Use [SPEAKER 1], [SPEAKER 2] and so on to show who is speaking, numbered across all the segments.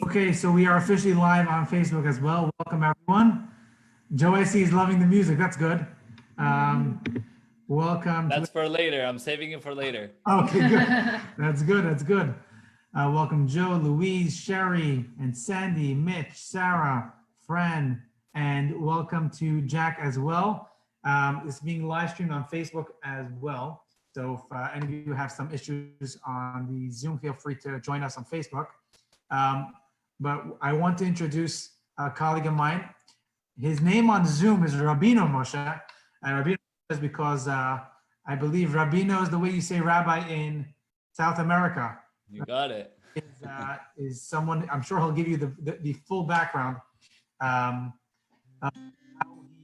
[SPEAKER 1] Okay, so we are officially live on Facebook as well. Welcome, everyone. Joe, I see, is loving the music. That's good. Um, welcome
[SPEAKER 2] That's for later. I'm saving it for later.
[SPEAKER 1] Okay, good. That's good. That's good. Welcome, Joe, Louise, Sherry, and Sandy, Mitch, Sarah, Fran, and welcome to Jack as well. It's being live streamed on Facebook as well. So if any of you have some issues on the Zoom, feel free to join us on Facebook. But I want to introduce a colleague of mine. His name on Zoom is Rabbi Moshe, and Rabbi is because I believe Rabino is the way you say rabbi in South America.
[SPEAKER 2] You got it.
[SPEAKER 1] Is someone, I'm sure he'll give you the full background, how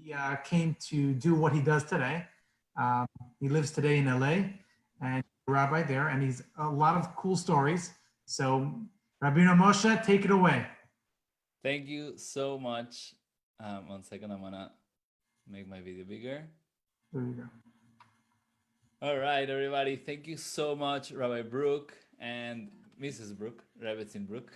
[SPEAKER 1] he came to do what he does today. He lives today in LA and a rabbi there, and he's a lot of cool stories. So Rabbi Moshe, take it away.
[SPEAKER 2] Thank you so much. 1 second, I'm gonna make my video bigger.
[SPEAKER 1] There you go.
[SPEAKER 2] All right, everybody. Thank you so much, Rabbi Brooke and Mrs. Brooke, Rebbe Brooke.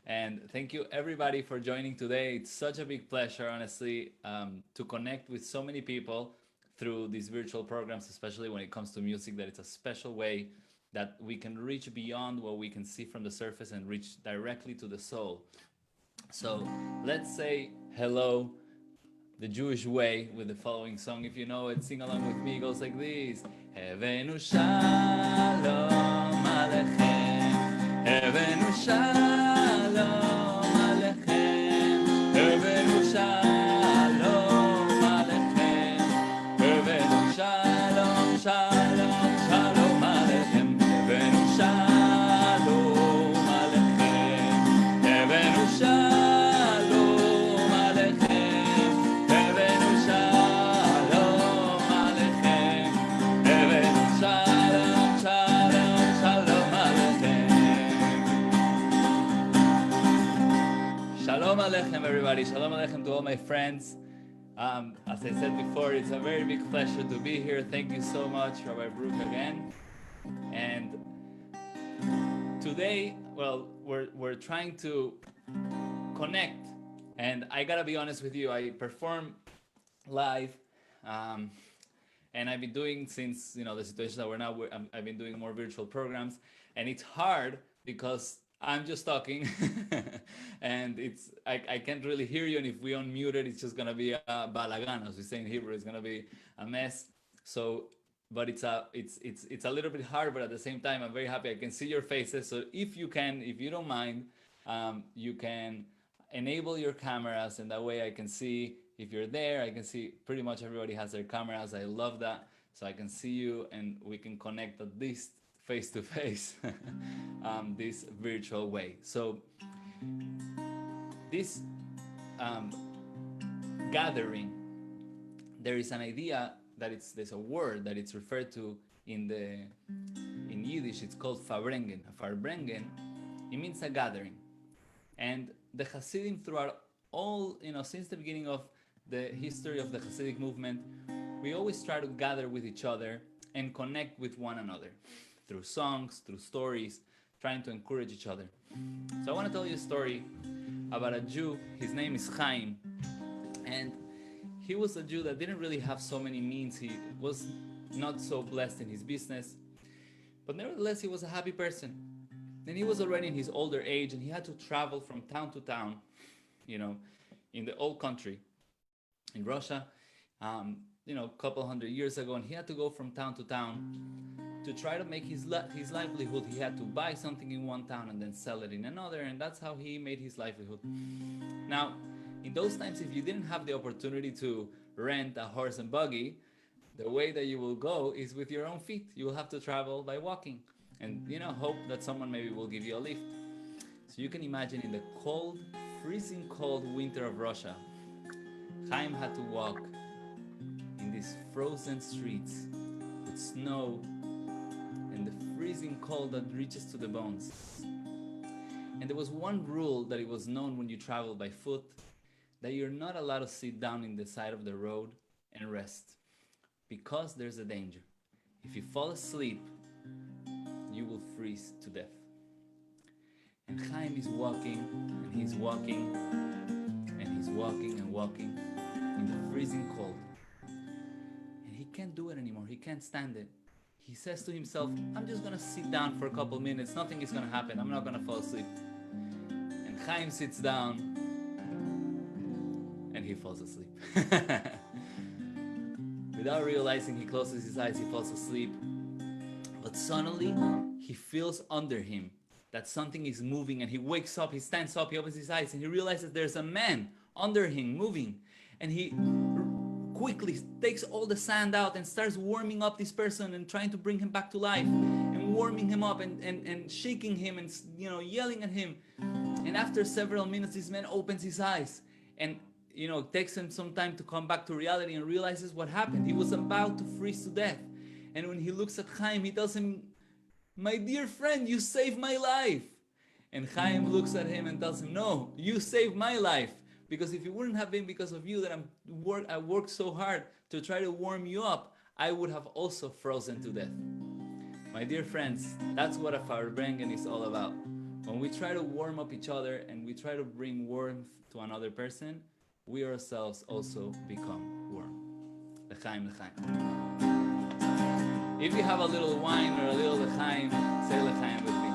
[SPEAKER 2] And thank you, everybody, for joining today. It's such a big pleasure, honestly, to connect with so many people through these virtual programs, especially when it comes to music, that it's a special way that we can reach beyond what we can see from the surface and reach directly to the soul. So let's say hello the Jewish way with the following song. If you know it, sing along with me. It goes like this. Hevenu shalom alechem, Hevenu shalom alechem, Hevenu shalom alechem, Hevenu shalom, shalom, shalom alechem, Hevenu shalom alechem, Hevenu shalom. Shalom Aleichem, everybody. Shalom Aleichem to all my friends. As I said before, it's a very big pleasure to be here. Thank you so much, Rabbi Brooke, again. And today, well, we're trying to connect. And I gotta be honest with you, I perform live, and I've been doing since the situation that we're now. I've been doing more virtual programs, and it's hard because I'm just talking and I can't really hear you, and if we unmute it, it's just gonna be a balagan, as we say in Hebrew. It's gonna be a mess. So but it's a little bit hard, but at the same time I'm very happy I can see your faces. So if you don't mind, you can enable your cameras, and that way I can see if you're there. I can see pretty much everybody has their cameras. I love that. So I can see you and we can connect at least face to face, this virtual way. So this gathering, there is an idea that there's a word that it's referred to in Yiddish. It's called Farbrengen. Farbrengen, it means a gathering, and the Hasidim throughout all, since the beginning of the history of the Hasidic movement, we always try to gather with each other and connect with one another through songs, through stories, trying to encourage each other. So I want to tell you a story about a Jew. His name is Chaim, and he was a Jew that didn't really have so many means. He was not so blessed in his business, but nevertheless he was a happy person. And he was already in his older age, and he had to travel from town to town, in the old country, in Russia, a couple hundred years ago, and he had to go from town to town to try to make his livelihood. He had to buy something in one town and then sell it in another, and that's how he made his livelihood. Now, in those times, if you didn't have the opportunity to rent a horse and buggy, the way that you will go is with your own feet. You will have to travel by walking and, hope that someone maybe will give you a lift. So you can imagine in the cold, freezing cold winter of Russia, Chaim had to walk in these frozen streets with snow and the freezing cold that reaches to the bones. And there was one rule that it was known when you travel by foot, that you're not allowed to sit down in the side of the road and rest, because there's a danger. If you fall asleep, you will freeze to death. And Chaim is walking, and he's walking, and he's walking and walking in the freezing cold. And he can't do it anymore. He can't stand it. He says to himself, I'm just gonna sit down for a couple minutes. Nothing is gonna happen. I'm not gonna fall asleep. And Chaim sits down, and he falls asleep. Without realizing, he closes his eyes, he falls asleep. But suddenly, he feels under him that something is moving, and he wakes up, he stands up, he opens his eyes, and he realizes there's a man under him moving. And he quickly takes all the sand out and starts warming up this person and trying to bring him back to life, and warming him up and shaking him and yelling at him. And after several minutes, this man opens his eyes, and it takes him some time to come back to reality and realizes what happened. He was about to freeze to death. And when he looks at Chaim, he tells him, my dear friend, you saved my life. And Chaim looks at him and tells him, no, you saved my life. Because if it wouldn't have been because of you that I worked so hard to try to warm you up, I would have also frozen to death. My dear friends, that's what a Farbrengen is all about. When we try to warm up each other and we try to bring warmth to another person, we ourselves also become warm. L'chaim, l'chaim. If you have a little wine or a little l'chaim, say l'chaim with me.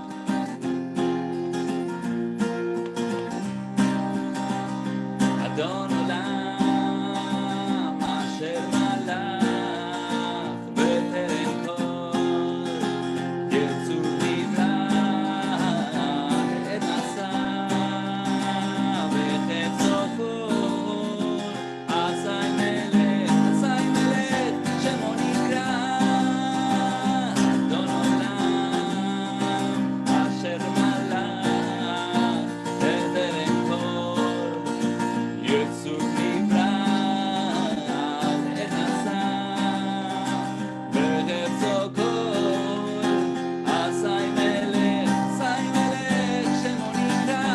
[SPEAKER 2] Adon olam asher malach b'terem kol yirtzu livrach et nasa v'chetzo kol asay melech shemo nikra Adon olam asher malach b'terem kol יצאו נברא את נסע בארצו כל עשי מלך שמו נקרא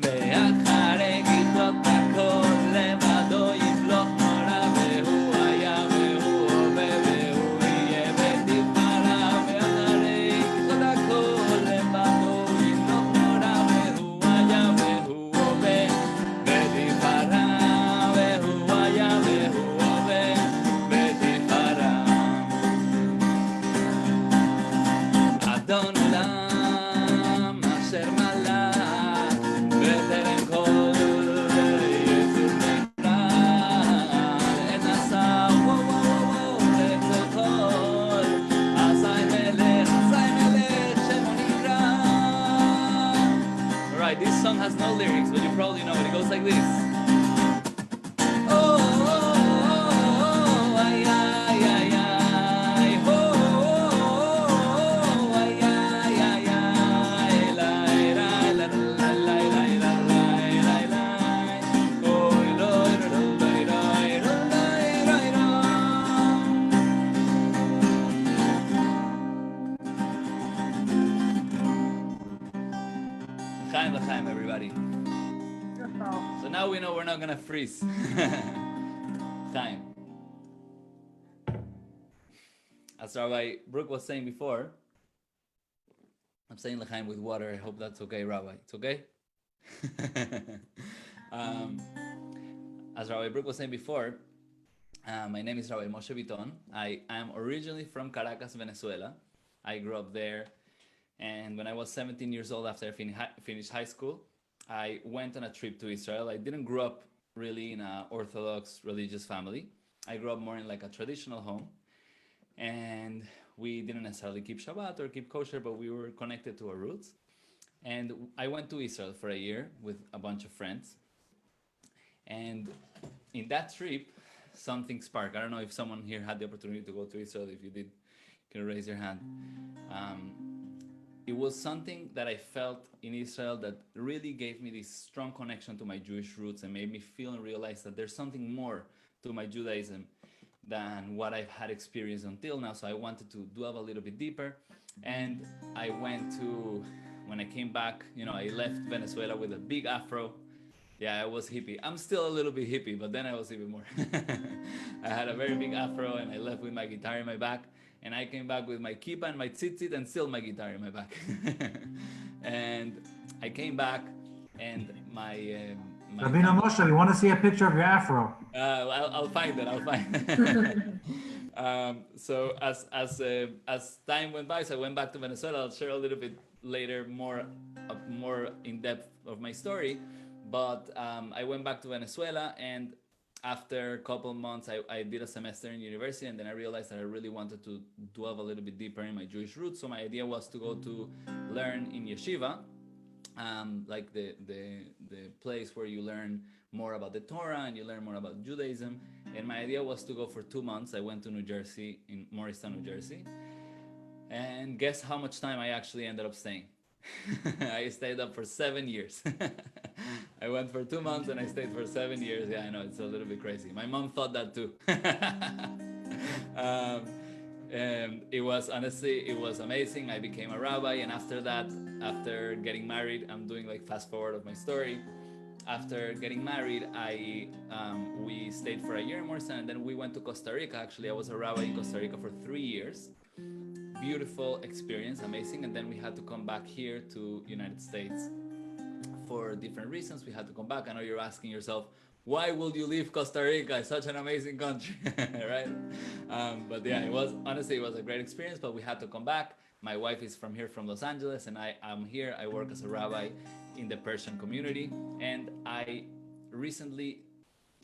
[SPEAKER 2] ואחרי גיטות הכל לבדו ימלוך נורא והוא היה והוא הווה והוא יהיה בתפארה ואחרי גיטות הכל לבדו ימלוך נורא והוא היה והוא אדון עולם אשר מלך בטרם כל יצור נקרא את נסע בארצו כל עשי מלך שמו נקרא. Alright, this song has no lyrics, but you probably know it. It goes like this. L'chaim, l'chaim, everybody. So now we know we're not gonna freeze. Chaim. As Rabbi Brooke was saying before, I'm saying l'chaim with water. I hope that's okay, Rabbi. It's okay? As Rabbi Brooke was saying before, my name is Rabbi Moshe Biton. I am originally from Caracas, Venezuela. I grew up there. And when I was 17 years old, after I finished high school, I went on a trip to Israel. I didn't grow up really in an Orthodox religious family. I grew up more in like a traditional home. And we didn't necessarily keep Shabbat or keep kosher, but we were connected to our roots. And I went to Israel for a year with a bunch of friends. And in that trip, something sparked. I don't know if someone here had the opportunity to go to Israel. If you did, you can raise your hand. It was something that I felt in Israel that really gave me this strong connection to my Jewish roots and made me feel and realize that there's something more to my Judaism than what I've had experienced until now. So I wanted to delve a little bit deeper. And I went to, when I came back, I left Venezuela with a big afro. Yeah, I was hippie. I'm still a little bit hippie, but then I was even more. I had a very big afro and I left with my guitar in my back. And I came back with my kippah and my tzitzit and still my guitar in my back. And I came back, and my
[SPEAKER 1] Rabbi Moshe, we want to see a picture of your afro.
[SPEAKER 2] I'll find it. I'll find it. So as time went by, so I went back to Venezuela. I'll share a little bit later, more in depth of my story. But I went back to Venezuela, and after a couple months, I did a semester in university, and then I realized that I really wanted to delve a little bit deeper in my Jewish roots. So my idea was to go to learn in yeshiva, like the place where you learn more about the Torah and you learn more about Judaism. And my idea was to go for 2 months. I went to New Jersey, in Morristown, New Jersey. And guess how much time I actually ended up staying? I stayed up for 7 years. I went for 2 months and I stayed for 7 years. Yeah, I know, it's a little bit crazy. My mom thought that too. And it was, honestly, it was amazing. I became a rabbi, and after that, after getting married, I'm doing like fast forward of my story. After getting married, we stayed for a year in Morrison, and then we went to Costa Rica. Actually, I was a rabbi in Costa Rica for 3 years. Beautiful experience, amazing. And then we had to come back here to United States for different reasons. We had to come back. I know you're asking yourself, why would you leave Costa Rica? It's such an amazing country, right? But yeah, it was, honestly, it was a great experience, but we had to come back. My wife is from here, from Los Angeles, and I'm here. I work as a rabbi in the Persian community, and I recently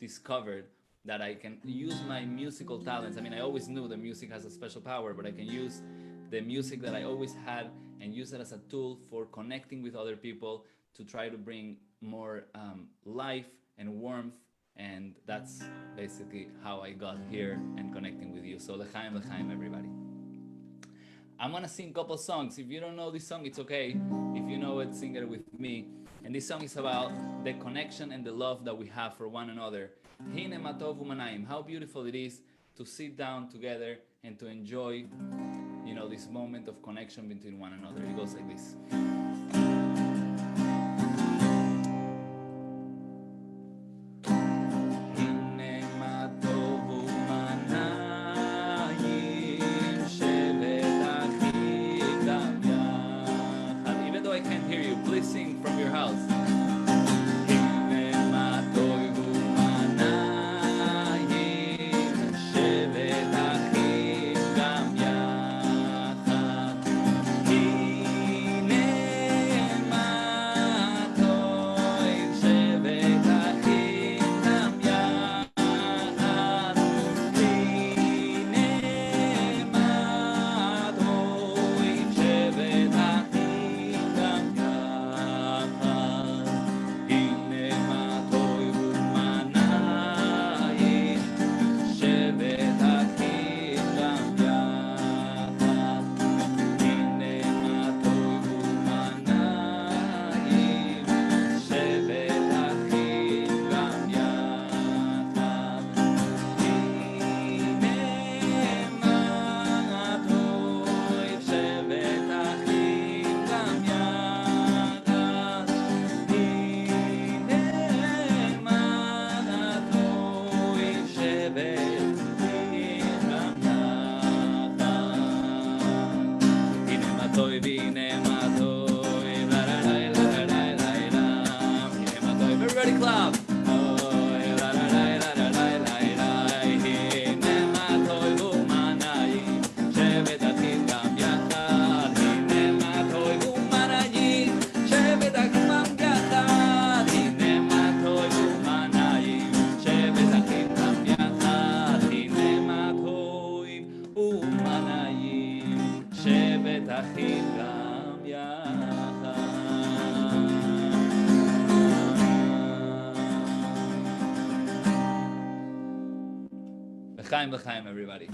[SPEAKER 2] discovered that I can use my musical talents. I mean, I always knew the music has a special power, but I can use the music that I always had and use it as a tool for connecting with other people to try to bring more life and warmth. And that's basically how I got here and connecting with you. So l'chaim, everybody. I'm gonna sing a couple songs. If you don't know this song, it's okay. If you know it, sing it with me. And this song is about the connection and the love that we have for one another. Hine ma tov u'manayim. How beautiful it is to sit down together and to enjoy, you know, this moment of connection between one another. It goes like this. Sing from your house. Everybody clap. L'chaim, l'chaim, everybody.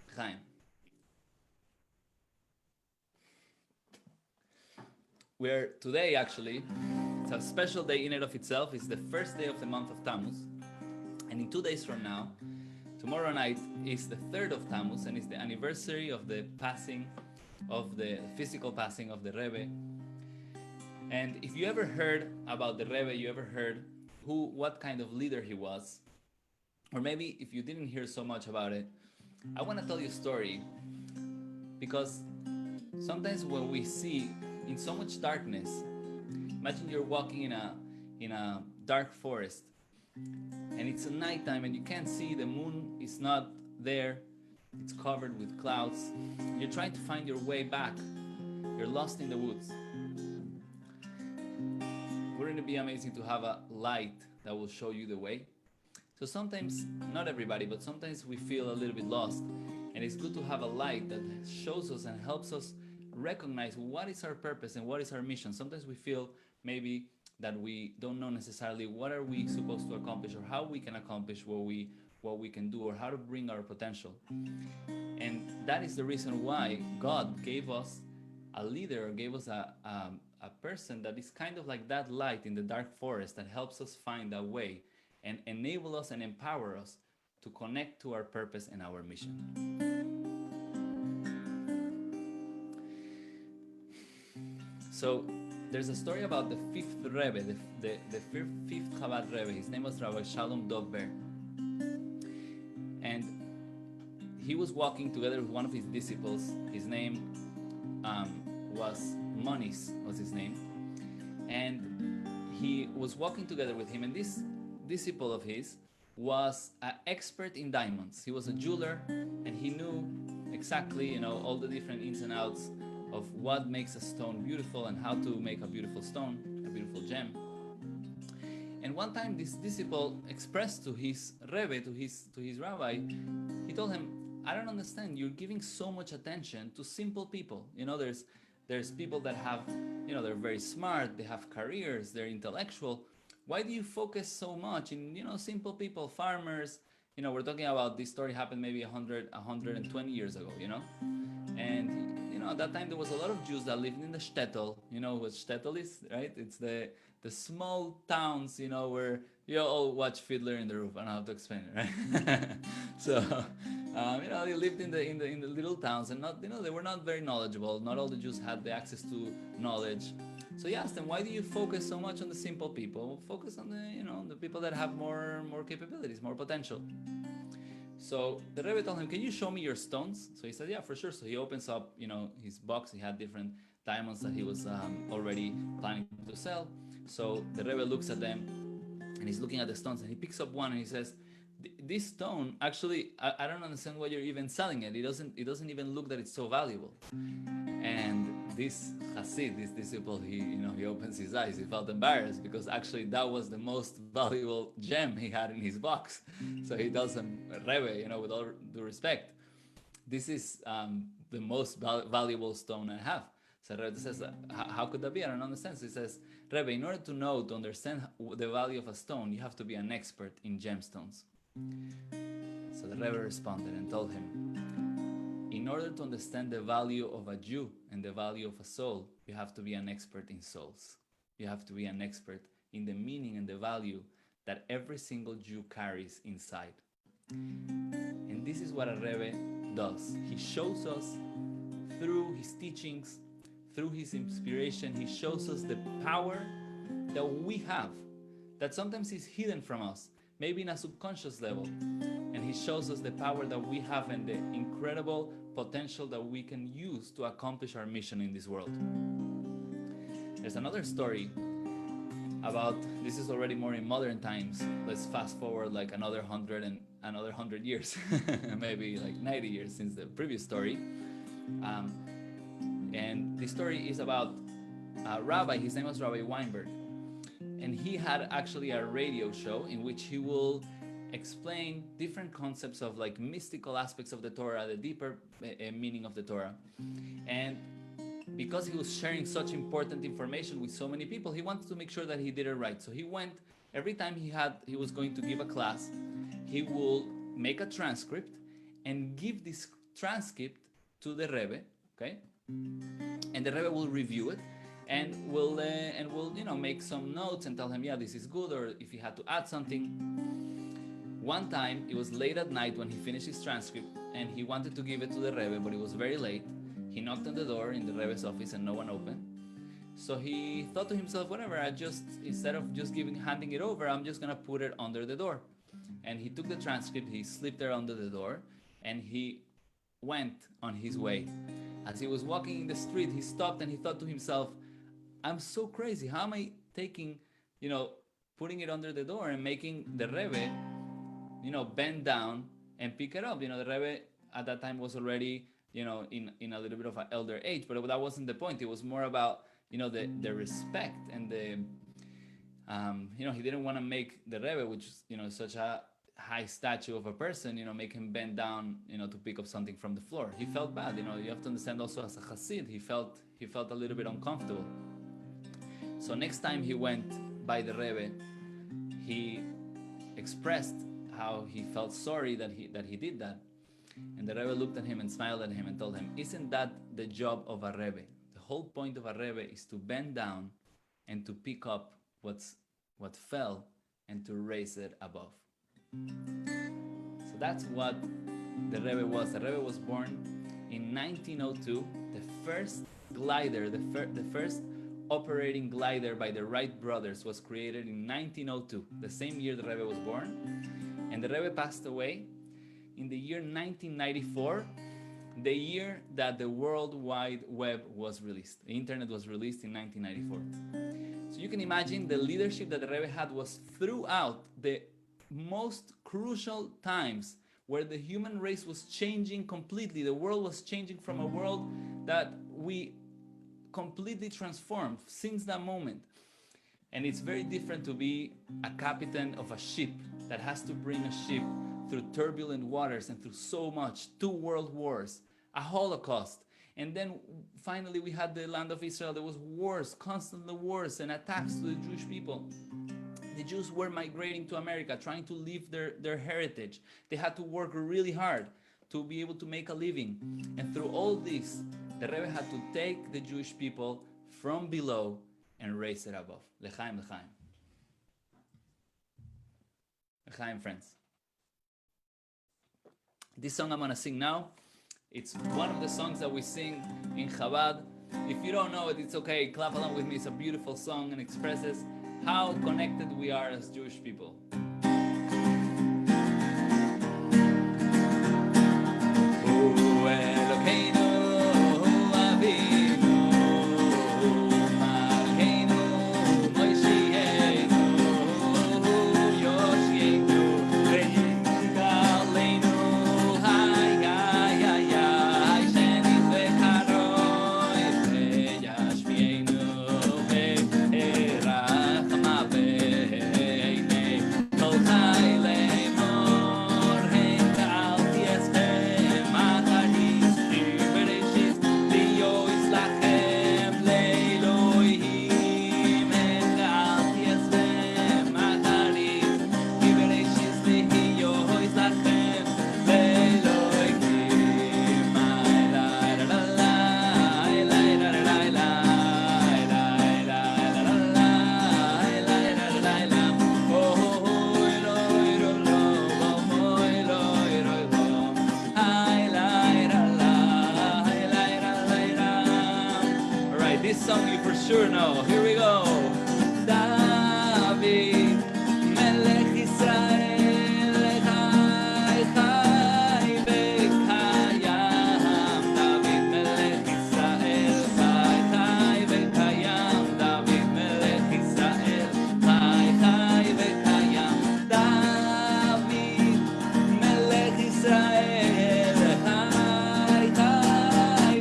[SPEAKER 2] L'chaim. We're today, actually, it's a special day in and of itself. It's the first day of the month of Tammuz. And in 2 days from now, tomorrow night is the 3rd of Tammuz, and it's the anniversary of the passing, of the physical passing of the Rebbe. And if you ever heard about the Rebbe, you ever heard what kind of leader he was, Or maybe if you didn't hear so much about it, I want to tell you a story, because sometimes when we see in so much darkness, imagine you're walking in a dark forest, and it's a nighttime and you can't see, the moon is not there, it's covered with clouds. You're trying to find your way back. You're lost in the woods. Wouldn't it be amazing to have a light that will show you the way? So sometimes, not everybody, but sometimes we feel a little bit lost. And it's good to have a light that shows us and helps us recognize what is our purpose and what is our mission. Sometimes we feel maybe that we don't know necessarily what are we supposed to accomplish, or how we can accomplish what we can do, or how to bring our potential. And that is the reason why God gave us a leader, or gave us a person that is kind of like that light in the dark forest that helps us find a way and enable us and empower us to connect to our purpose and our mission. So there's a story about the fifth Rebbe, the fifth Chabad Rebbe. His name was Rabbi Shalom Dovber. And he was walking together with one of his disciples. His name was Monis, was his name. And he was walking together with him, and this disciple of his was an expert in diamonds. He was a jeweler, and he knew exactly, all the different ins and outs of what makes a stone beautiful and how to make a beautiful stone, a beautiful gem. And one time this disciple expressed to his Rebbe, to his rabbi, he told him, I don't understand, you're giving so much attention to simple people. There's people that have, they're very smart, they have careers, they're intellectual. Why do you focus so much in, simple people, farmers? We're talking about this story happened maybe 120 years ago, And, at that time there was a lot of Jews that lived in the shtetl. You know what shtetl is, right? It's the small towns, where you all watch Fiddler in the Roof. I don't know how to explain it, right? So, they lived in the little towns, and not, they were not very knowledgeable. Not all the Jews had the access to knowledge. So he asked them, why do you focus so much on the simple people? Focus on the people that have more capabilities, more potential. So the Rebbe told him, can you show me your stones? So he said, yeah, for sure. So he opens up, his box. He had different diamonds that he was already planning to sell. So the Rebbe looks at them, and he's looking at the stones, and he picks up one, and he says, this stone, actually, I don't understand why you're even selling it. It doesn't even look that it's so valuable. And this Hasid, this disciple, he opens his eyes. He felt embarrassed, because actually that was the most valuable gem he had in his box. So he tells him, Rebbe, with all due respect, this is the most valuable stone I have. So Rebbe says, how could that be? I don't understand. So he says, Rebbe, in order to understand the value of a stone, you have to be an expert in gemstones. So the Rebbe responded and told him, in order to understand the value of a Jew and the value of a soul, you have to be an expert in souls. You have to be an expert in the meaning and the value that every single Jew carries inside. And this is what a Rebbe does. He shows us through his teachings, through his inspiration, he shows us the power that we have, that sometimes is hidden from us, maybe in a subconscious level. And he shows us the power that we have and the incredible potential that we can use to accomplish our mission in this world. There's another story about, this is already more in modern times. Let's fast forward like another 100 years, maybe like 90 years since the previous story. And this story is about a rabbi. His name was Rabbi Weinberg. And he had actually a radio show in which he will explain different concepts of like mystical aspects of the Torah, the deeper meaning of the Torah. And because he was sharing such important information with so many people, he wanted to make sure that he did it right. So he went, every time he was going to give a class, he will make a transcript and give this transcript to the Rebbe, okay? And the Rebbe will review it and will make some notes and tell him, yeah, this is good, or if he had to add something. One time, it was late at night when he finished his transcript, and he wanted to give it to the Rebbe, but it was very late. He knocked on the door in the Rebbe's office and no one opened. So he thought to himself, whatever, instead of just handing it over, I'm just gonna put it under the door. And he took the transcript, he slipped there under the door, and he went on his way. As he was walking in the street, he stopped and he thought to himself, I'm so crazy. How am I taking, putting it under the door and making the Rebbe, bend down and pick it up? The Rebbe at that time was already, in a little bit of an elder age, but that wasn't the point. It was more about, the respect and the, he didn't want to make the Rebbe, which is, such a high statue of a person, make him bend down, to pick up something from the floor. He felt bad, you have to understand also as a Hasid, he felt a little bit uncomfortable. So next time he went by the Rebbe, he expressed how he felt sorry that he did that. And the Rebbe looked at him and smiled at him and told him, isn't that the job of a Rebbe? The whole point of a Rebbe is to bend down and to pick up what fell and to raise it above. So that's what the Rebbe was. The Rebbe was born in 1902. The first glider, the first operating glider by the Wright brothers was created in 1902, the same year the Rebbe was born. And the Rebbe passed away in the year 1994, the year that the World Wide Web was released. The internet was released in 1994. So you can imagine the leadership that the Rebbe had was throughout the most crucial times where the human race was changing completely. The world was changing from a world that we completely transformed since that moment. And it's very different to be a captain of a ship that has to bring a ship through turbulent waters and through so much, 2 world wars, a Holocaust. And then finally we had the land of Israel. There was wars, constant wars and attacks to the Jewish people. The Jews were migrating to America, trying to leave their heritage. They had to work really hard to be able to make a living. And through all this, the Rebbe had to take the Jewish people from below and raise it above. L'chaim, l'chaim. L'chaim, friends. This song I'm going to sing now, it's one of the songs that we sing in Chabad. If you don't know it, it's okay. Clap along with me. It's a beautiful song and expresses how connected we are as Jewish people. This song you for sure know. Here we go. David, Melech Israel, Chai, Chai, Vekayam. David, Melech Israel, Chai, Chai, Vekayam. David, Melech Israel, Chai, Chai, Vekayam. David, Melech Israel, Chai, Chai,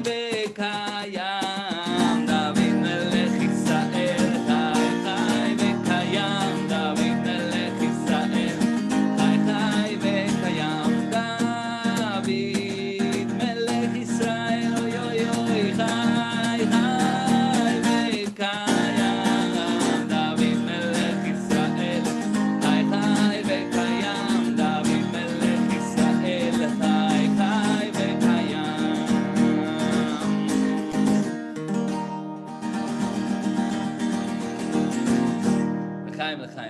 [SPEAKER 2] Vekayam.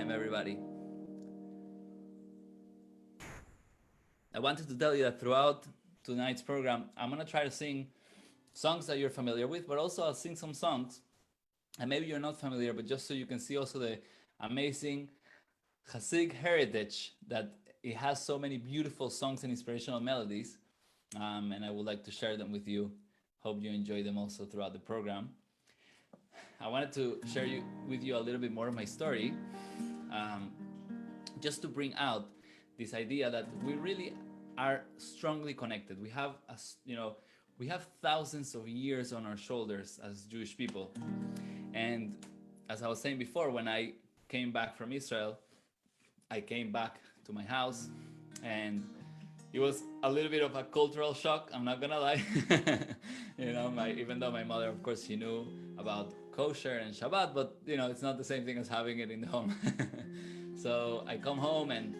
[SPEAKER 2] Everybody. I wanted to tell you that throughout tonight's program, I'm going to try to sing songs that you're familiar with, but also I'll sing some songs and maybe you're not familiar, but just so you can see also the amazing Hasidic heritage that it has so many beautiful songs and inspirational melodies, and I would like to share them with you. Hope you enjoy them also throughout the program. I wanted to share with you a little bit more of my story, um, just to bring out this idea that we really are strongly connected. We have, we have thousands of years on our shoulders as Jewish people. And as I was saying before, when I came back from Israel, I came back to my house, and it was a little bit of a cultural shock, I'm not gonna lie. Even though my mother, of course, she knew about kosher and Shabbat, but it's not the same thing as having it in the home. So I come home and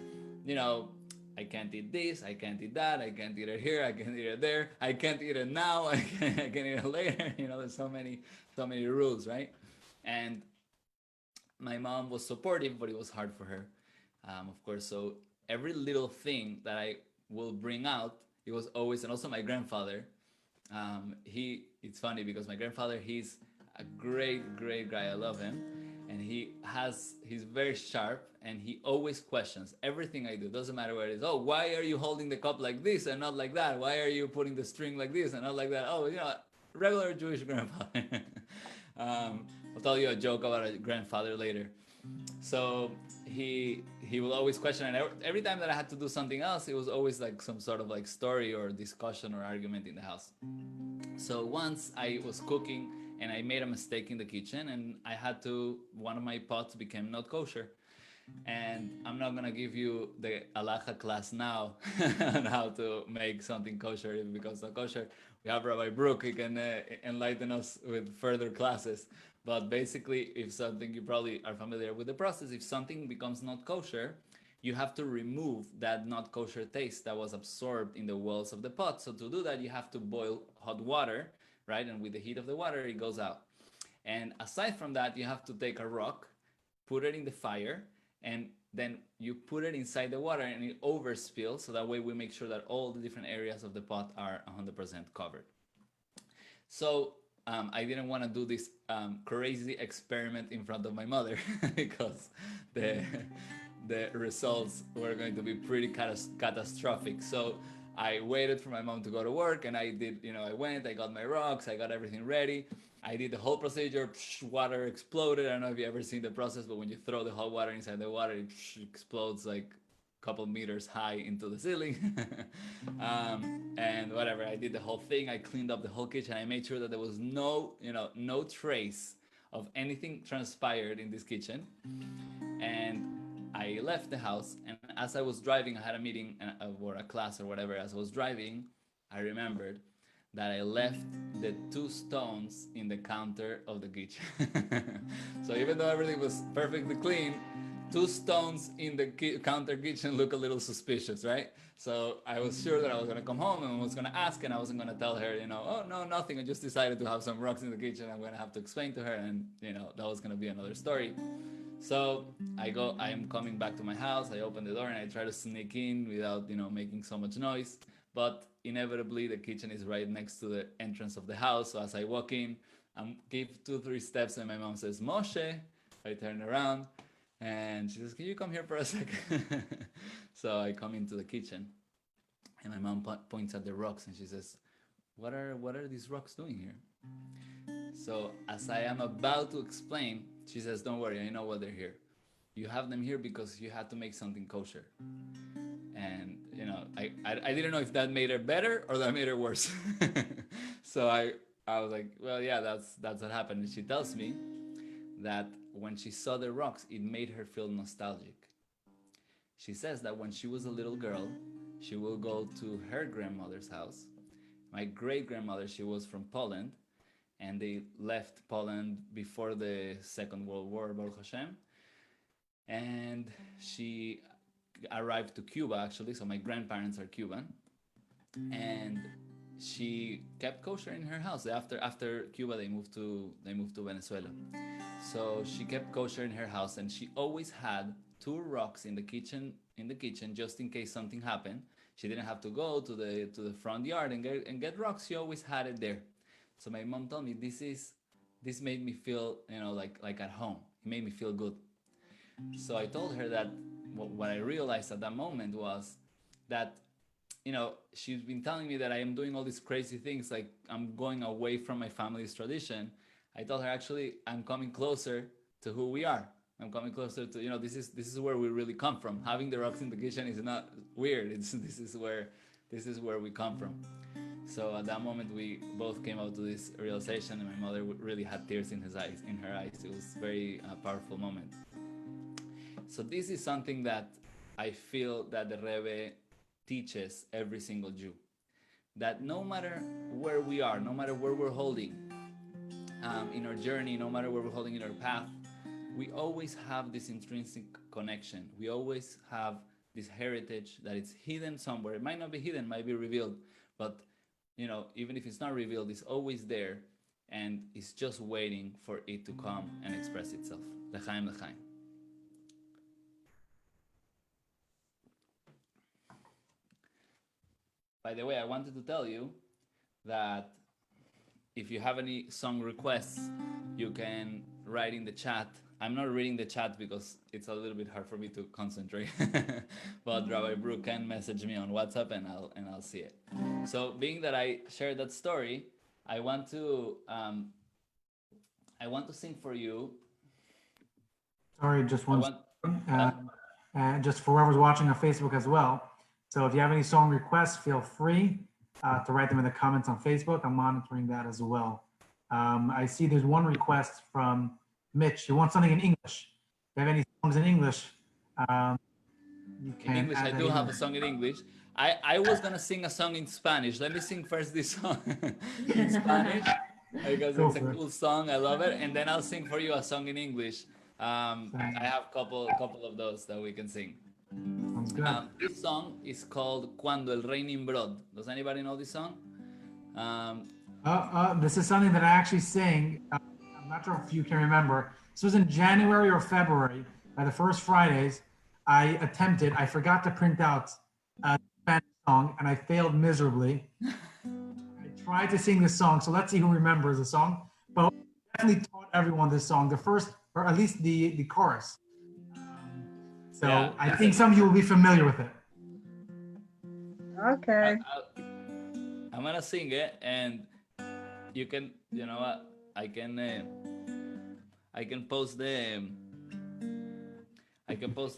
[SPEAKER 2] I can't eat this, I can't eat that, I can't eat it here, I can't eat it there, I can't eat it now, I can eat it later. There's so many rules, right? And my mom was supportive, but it was hard for her, of course. So every little thing that I will bring out, it was always, and also my grandfather, it's funny because my grandfather, he's a great guy, I love him, and he's very sharp, and he always questions everything I do, doesn't matter where it is. Oh, why are you holding the cup like this and not like that? Why are you putting the string like this and not like that? Oh, regular Jewish grandfather. I'll tell you a joke about a grandfather later. So he will always question, and every time that I had to do something else, it was always like some sort of like story or discussion or argument in the house. So once I was cooking and I made a mistake in the kitchen, and one of my pots became not kosher. And I'm not gonna give you the halacha class now on how to make something kosher if it becomes not kosher. We have Rabbi Brook, he can enlighten us with further classes. But basically, if something, you probably are familiar with the process, if something becomes not kosher, you have to remove that not kosher taste that was absorbed in the walls of the pot. So to do that, you have to boil hot water, right? And with the heat of the water, it goes out. And aside from that, you have to take a rock, put it in the fire, and then you put it inside the water and it overspills. So that way we make sure that all the different areas of the pot are 100% covered. So I didn't want to do this crazy experiment in front of my mother because the results were going to be pretty catastrophic. So I waited for my mom to go to work, and I did, I went, I got my rocks, I got everything ready. I did the whole procedure, water exploded. I don't know if you've ever seen the process, but when you throw the hot water inside the water, it explodes like a couple meters high into the ceiling. And whatever, I did the whole thing. I cleaned up the whole kitchen. I made sure that there was no trace of anything transpired in this kitchen. And I left the house, and as I was driving, I had a meeting or a class or whatever. As I was driving, I remembered that I left the 2 stones in the counter of the kitchen. So even though everything was perfectly clean, 2 stones in the counter kitchen look a little suspicious, right? So I was sure that I was gonna come home and I was gonna ask, and I wasn't gonna tell her, oh no, nothing, I just decided to have some rocks in the kitchen. I'm gonna have to explain to her, and that was gonna be another story. So I am coming back to my house, I open the door and I try to sneak in without, making so much noise. But inevitably the kitchen is right next to the entrance of the house. So as I walk in, I give 2-3 steps and my mom says, Moshe. I turn around and she says, can you come here for a second? So I come into the kitchen and my mom points at the rocks and she says, what are these rocks doing here? So as I am about to explain, she says, don't worry, I know why they're here. You have them here because you had to make something kosher. And I didn't know if that made her better or that made her worse. So I was like, well, yeah, that's what happened. And she tells me that when she saw the rocks, it made her feel nostalgic. She says that when she was a little girl, she will go to her grandmother's house. My great-grandmother, she was from Poland, and they left Poland before the Second World War, Baruch Hashem. And she arrived to Cuba, actually, so my grandparents are Cuban. And she kept kosher in her house. After Cuba, they moved to Venezuela. So she kept kosher in her house, and she always had 2 rocks in the kitchen just in case something happened. She didn't have to go to the front yard and get rocks. She always had it there. So my mom told me this made me feel like at home. It made me feel good. So I told her that what I realized at that moment was that, she's been telling me that I am doing all these crazy things, like I'm going away from my family's tradition. I told her, actually, I'm coming closer to who we are. I'm coming closer to, this is where we really come from. Having the rocks in the kitchen is not weird. This is where we come from. So at that moment, we both came out to this realization, and my mother really had tears in her eyes. It was a very powerful moment. So this is something that I feel that the Rebbe teaches every single Jew, that no matter where we are, no matter where we're holding in our journey, no matter where we're holding in our path, we always have this intrinsic connection. We always have this heritage that is hidden somewhere. It might not be hidden, might be revealed, but even if it's not revealed, it's always there, and it's just waiting for it to come and express itself. L'chaim, l'chaim. By the way, I wanted to tell you that if you have any song requests, you can write in the chat. I'm not reading the chat because it's a little bit hard for me to concentrate. But Rabbi Brooke can message me on WhatsApp, and I'll see it. So, being that I shared that story, I want to sing for you.
[SPEAKER 1] Sorry, just one. Just for whoever's watching on Facebook as well. So if you have any song requests, feel free to write them in the comments on Facebook. I'm monitoring that as well. I see there's one request from Mitch. He wants something in English. If you have any songs in English, you can.
[SPEAKER 2] In English, I do have a song in English. I was going to sing a song in Spanish. Let me sing first this song in Spanish because it's a cool song. I love it. And then I'll sing for you a song in English. I have a couple of those that we can sing. This song is called Cuando el Rey Nimrod. Does anybody know this song?
[SPEAKER 1] This is something that I actually sing. I'm not sure if you can remember. This was in January or February. By the first Fridays, I forgot to print out a Spanish song, and I failed miserably. I tried to sing this song, so let's see who remembers the song. But we definitely taught everyone this song, the first, or at least the chorus. So yeah, I think some of you will be familiar with it.
[SPEAKER 3] Okay.
[SPEAKER 2] I'm gonna sing it, and you can, I can post the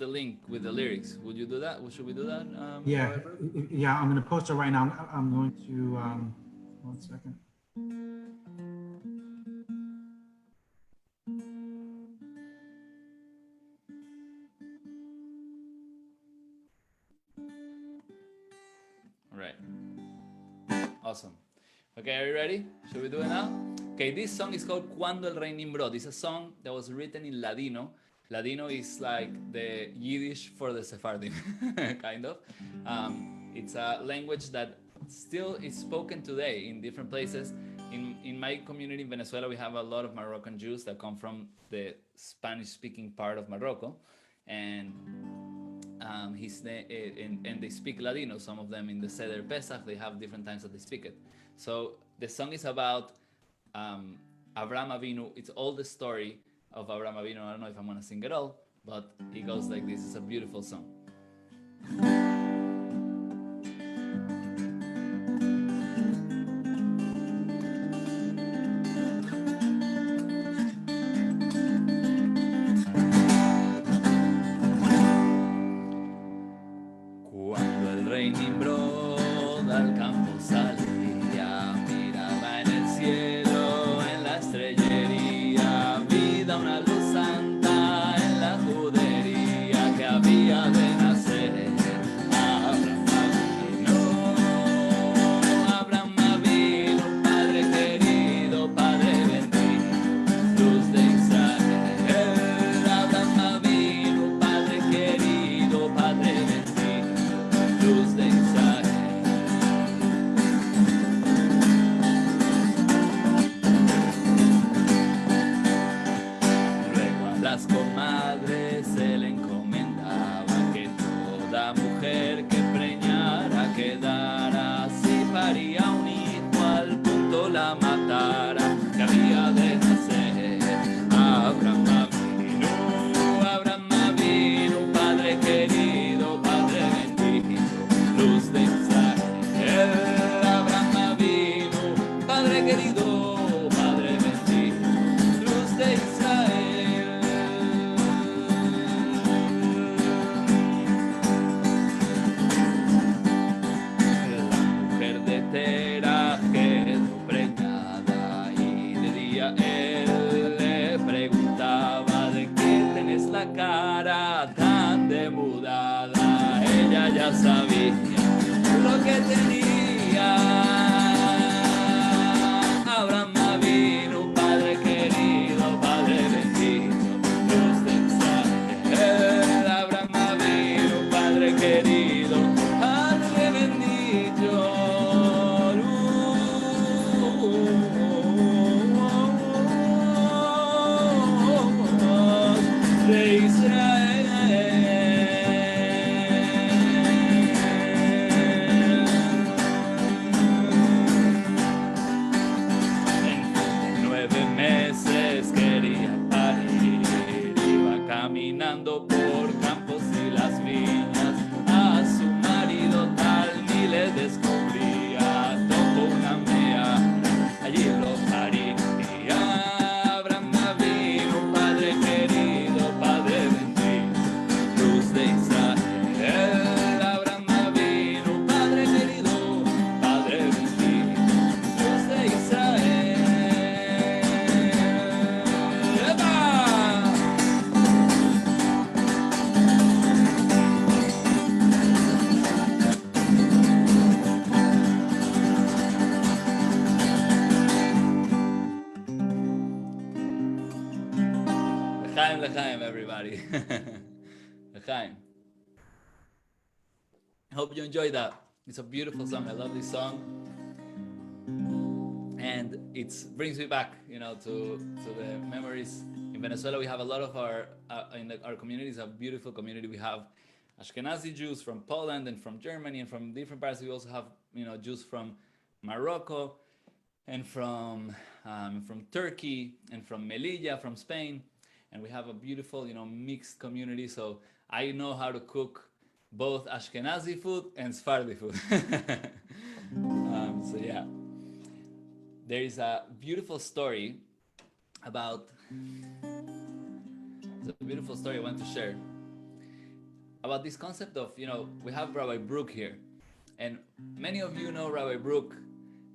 [SPEAKER 2] link with the lyrics. Would you do that? Should we do that?
[SPEAKER 1] Yeah. I'm gonna post it right now. I'm going to 1 second.
[SPEAKER 2] Right. Awesome. Okay, are you ready? Should we do it now? Okay, this song is called Cuando el Rey Nimrod. It's a song that was written in Ladino. Ladino is like the Yiddish for the Sephardim, kind of. It's a language that still is spoken today in different places. In my community in Venezuela, we have a lot of Moroccan Jews that come from the Spanish-speaking part of Morocco, and they speak Ladino. Some of them in the Seder Pesach, they have different times that they speak it. So the song is about Avraham Avinu. It's all the story of Avraham Avinu. I don't know if I'm gonna sing it all, but it goes like this. It's a beautiful song. Cuando el rey Nimrod al campo salía, miraba en el cielo, en la estrellería, vida una luz santa en la judería que había de nacer. Abraham vino, Padre querido, Padre bendito, luz de Israel. Abraham vino, Padre querido, Padre bendito, luz de Israel. Luego a las comadres se le encomendaba que toda mujer que preñara quedara, si paría un hijo al punto la matara, que había de nacer. Abraham vino, Padre querido. luz de Israel. Abraham vino, Padre querido, Padre bendito, luz de Israel. La mujer de Tera quedó preñada y de día él le preguntaba de qué tenés la cara tan demudada. Ella ya sabía lo que tenía. Abraham vino, Padre querido, Padre bendito, luz de Israel. Abraham vino, Padre querido, Padre bendito, luz de Israel. En 9 meses quería parir, iba caminando por campos y las viñas, a su marido tal ni le descubría, tocó una mea, allí lo paría. Abraham vino, Padre querido, Padre bendito, luz de Israel. Abraham vino, Padre querido, Padre bendito, luz de Israel. ¡Epa! L'chaim, l'chaim, everybody. L'chaim. I hope you enjoyed that. It's a beautiful song. I love this song, and it brings me back, to the memories. In Venezuela, we have a lot of our community is a beautiful community. We have Ashkenazi Jews from Poland and from Germany and from different parts. We also have Jews from Morocco and from Turkey and from Melilla, from Spain, and we have a beautiful mixed community. So I know how to cook both Ashkenazi food and Sephardi food. So yeah, there is a beautiful story about. It's a beautiful story I want to share about this concept of we have Rabbi Brook here, and many of you know Rabbi Brook,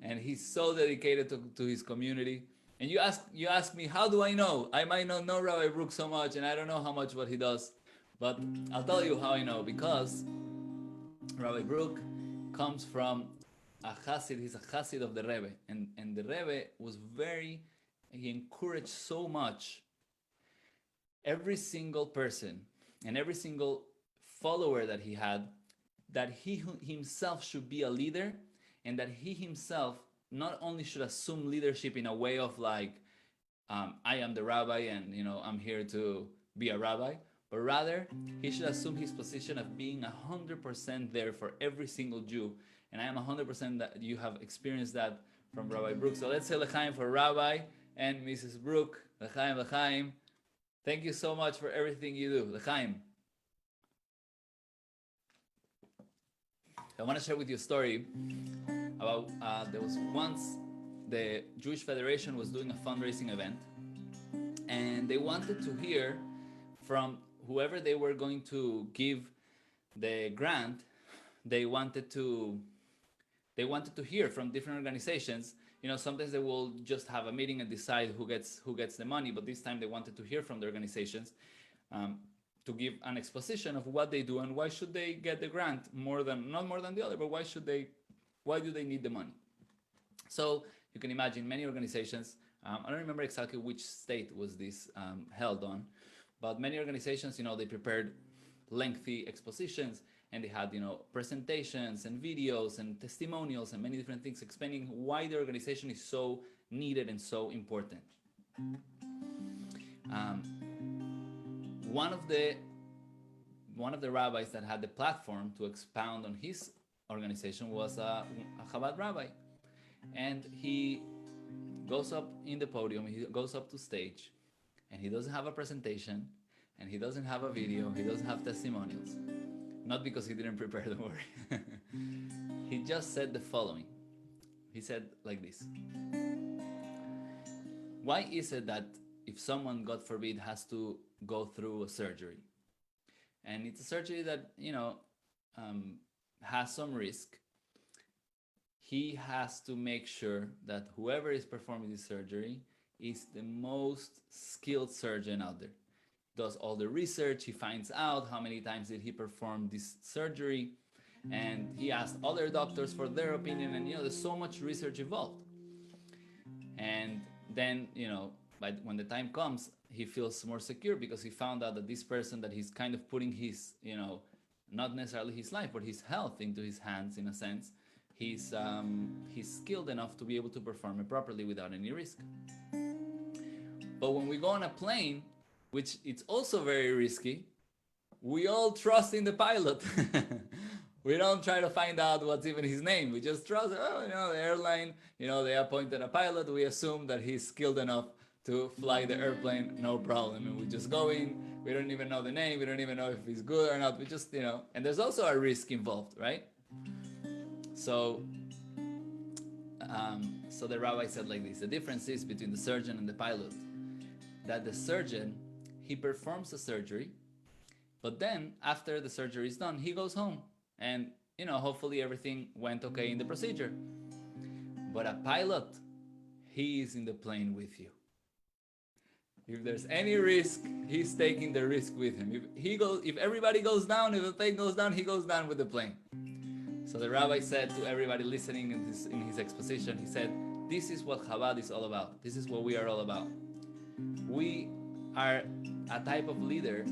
[SPEAKER 2] and he's so dedicated to his community. And you ask me, how do I know? I might not know Rabbi Brook so much, and I don't know how much what he does, but I'll tell you how I know, because Rabbi Brook comes from a Chassid. He's a Chassid of the Rebbe, and the Rebbe was he encouraged so much every single person and every single follower that he had, that he himself should be a leader, and that he himself not only should assume leadership in a way of like, I am the rabbi and I'm here to be a rabbi, but rather he should assume his position of being 100% there for every single Jew. And I am 100% that you have experienced that from Rabbi Brook. So let's say l'chaim for Rabbi and Mrs. Brook. L'chaim, l'chaim. Thank you so much for everything you do. L'chaim. I want to share with you a story about there was once the Jewish Federation was doing a fundraising event, and they wanted to hear from whoever they were going to give the grant. They wanted to hear from different organizations. Sometimes they will just have a meeting and decide who gets the money, but this time they wanted to hear from the organizations to give an exposition of what they do and why should they get the grant not more than the other, but why do they need the money. So you can imagine many organizations, I don't remember exactly which state was this held on, but many organizations, they prepared lengthy expositions, and they had, presentations and videos and testimonials and many different things explaining why the organization is so needed and so important. One of the rabbis that had the platform to expound on his organization was a Chabad rabbi, and he goes up in the podium, he goes up to stage, and he doesn't have a presentation, and he doesn't have a video, he doesn't have testimonials, Not because he didn't prepare, don't worry. He just said the following. He said like this. Why is it that if someone, God forbid, has to go through a surgery, and it's a surgery that, has some risk, he has to make sure that whoever is performing this surgery is the most skilled surgeon out there. Does all the research, he finds out how many times did he perform this surgery, and he asked other doctors for their opinion, and there's so much research involved. And then, when the time comes, he feels more secure because he found out that this person that he's kind of putting his, not necessarily his life, but his health into his hands, in a sense, he's skilled enough to be able to perform it properly without any risk. But when we go on a plane, which it's also very risky, we all trust in the pilot. We don't try to find out what's even his name. We just trust, the airline, they appointed a pilot. We assume that he's skilled enough to fly the airplane, no problem. And we just go in, we don't even know the name, we don't even know if he's good or not. We just, and there's also a risk involved, right? So the rabbi said like this: the difference is between the surgeon and the pilot, that the surgeon, he performs the surgery, but then after the surgery is done, he goes home and, hopefully everything went okay in the procedure. But a pilot, he is in the plane with you. If there's any risk, he's taking the risk with him. If everybody goes down, if the plane goes down, he goes down with the plane. So the rabbi said to everybody listening in his exposition, he said, this is what Chabad is all about. This is what we are all about. We are a type of leader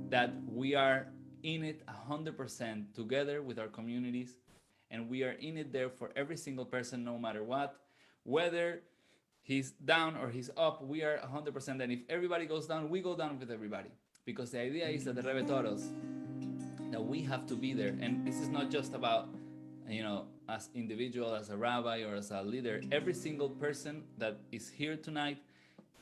[SPEAKER 2] that we are in it 100% together with our communities, and we are in it there for every single person, no matter what, whether he's down or he's up. We are 100%, and if everybody goes down, we go down with everybody, because the idea is that the Rebbe taught us that we have to be there. And this is not just about, as individual, as a rabbi or as a leader. Every single person that is here tonight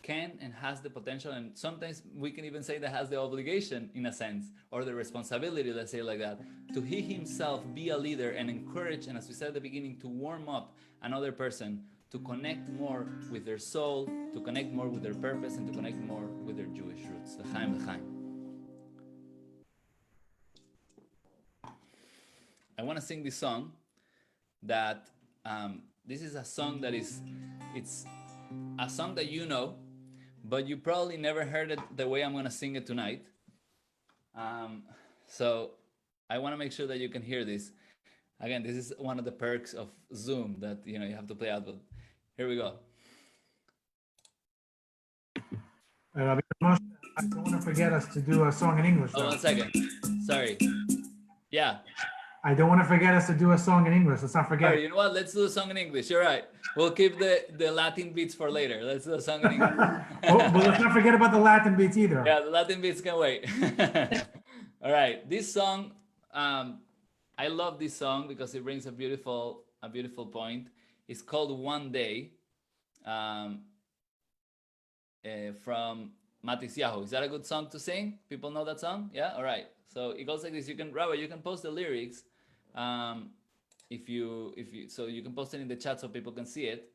[SPEAKER 2] can and has the potential, and sometimes we can even say that has the obligation, in a sense, or the responsibility, let's say like that, to he himself be a leader and encourage, and as we said at the beginning, to warm up another person to connect more with their soul, to connect more with their purpose, and to connect more with their Jewish roots. L'chaim, l'chaim. I want to sing this song that, this is a song that it's a song that but you probably never heard it the way I'm going to sing it tonight. So I want to make sure that you can hear this. Again, this is one of the perks of Zoom that, you have to play out with. Here we go.
[SPEAKER 1] Rabbi Moshe, I don't want to forget us to do a song in English.
[SPEAKER 2] Oh, 1 second. Sorry. Yeah.
[SPEAKER 1] I don't want to forget us to do a song in English. Let's not forget.
[SPEAKER 2] Right, you know what? Let's do a song in English. You're right. We'll keep the Latin beats for later. Let's do a song in English.
[SPEAKER 1] But let's not forget about the Latin beats either.
[SPEAKER 2] Yeah, the Latin beats can wait. All right. This song, I love this song because it brings a beautiful point. It's called One Day, from Matisyahu. Is that a good song to sing? People know that song? Yeah? All right. So it goes like this. Rabbi, you can post the lyrics. If you can post it in the chat so people can see it.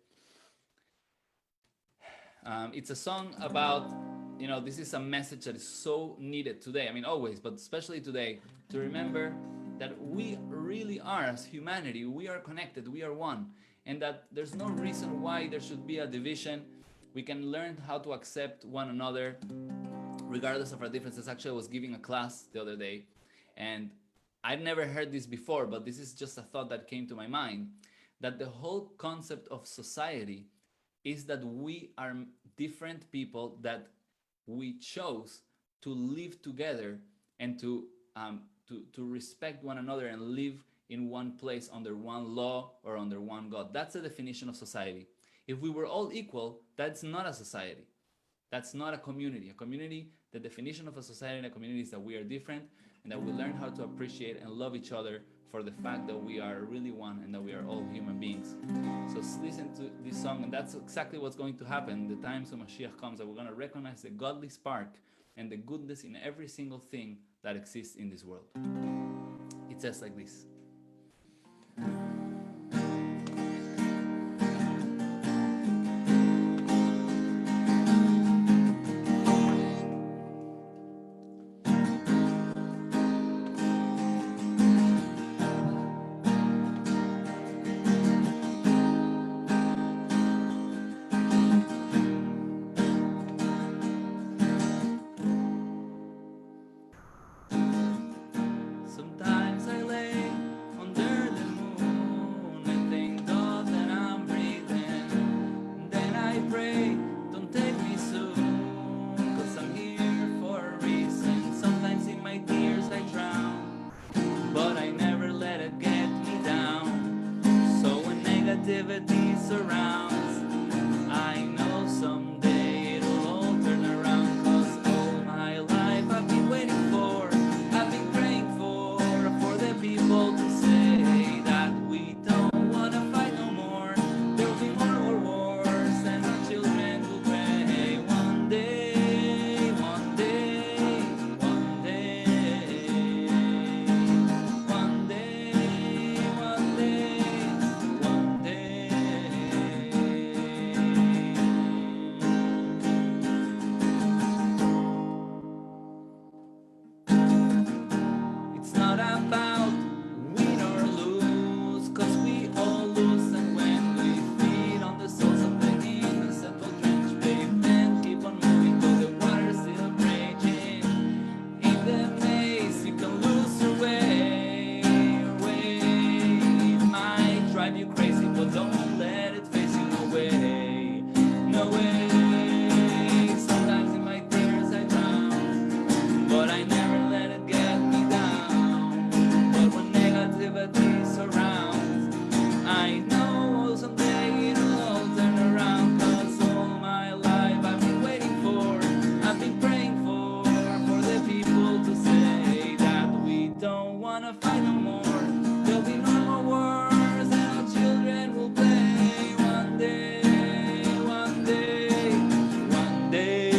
[SPEAKER 2] It's a song about, this is a message that is so needed today. I mean, always, but especially today, to remember that we really are, as humanity, we are connected, we are one, and that there's no reason why there should be a division. We can learn how to accept one another regardless of our differences. Actually, I was giving a class the other day, and I'd never heard this before, but this is just a thought that came to my mind, that the whole concept of society is that we are different people that we chose to live together and to respect one another and live in one place under one law or under one God. That's the definition of society. If we were all equal, that's not a society. That's not a community. A community, the definition of a society and a community is that we are different and that we learn how to appreciate and love each other for the fact that we are really one and that we are all human beings. So listen to this song, and that's exactly what's going to happen the times when Mashiach comes, that we're going to recognize the godly spark and the goodness in every single thing that exists in this world. says like this. Sometimes I lay under the moon and thank God that I'm breathing. Then I pray, don't take me soon, 'cause I'm here for a reason. Sometimes in my tears I drown, but I never let it get me down. So when negativity surrounds, I know someday it'll all turn around. 'Cause all my life I've been waiting for, I've been praying for the people to say that we don't wanna fight no more. There'll be more wars and our children will pay one day, one day, one day, one day, one day, one day. It's not about win or lose, 'cause we all lose. And when we feed on the souls of the innocent, we'll drench pavement, keep on moving till the water's still raging. In the maze, you can lose your way, your way. It might drive you crazy, but don't let it face you. No way, no way. Sometimes in my tears I drown, but I never let it get me down. But when negativity surrounds, I know someday it'll all turn around. 'Cause all my life I've been waiting for, I've been praying for the people to say that we don't wanna fight no more. There'll be no more wars and our children will play one day, one day, one day,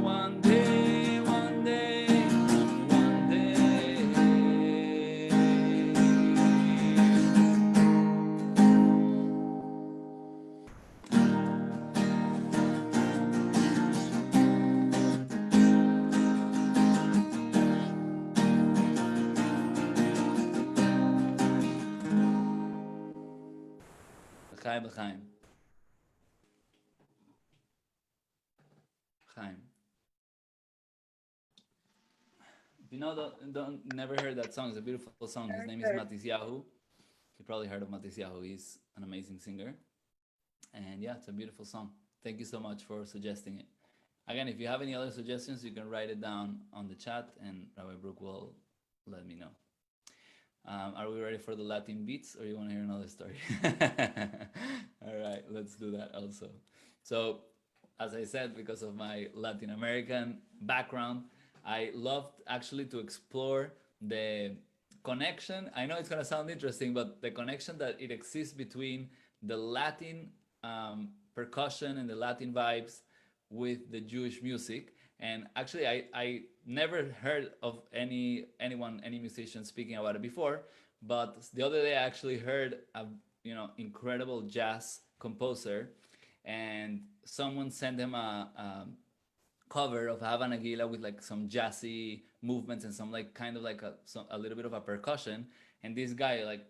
[SPEAKER 2] one day, one day, one day. L'chaim, l'chaim. Chaim. If you know, never heard that song. It's a beautiful song. His name is Matisyahu. You probably heard of Matisyahu. He's an amazing singer. And yeah, it's a beautiful song. Thank you so much for suggesting it. Again, if you have any other suggestions, you can write it down on the chat and Rabbi Brook will let me know. Are we ready for the Latin beats, or you want to hear another story? All right, let's do that also. So, as I said, because of my Latin American background, I loved actually to explore the connection. I know it's going to sound interesting, but the connection that it exists between the Latin percussion and the Latin vibes with the Jewish music. And actually, I never heard of any musician speaking about it before. But the other day, I actually heard a incredible jazz composer, and someone sent him a cover of Hava Nagila with like some jazzy movements and some like kind of like a little bit of a percussion. And this guy, like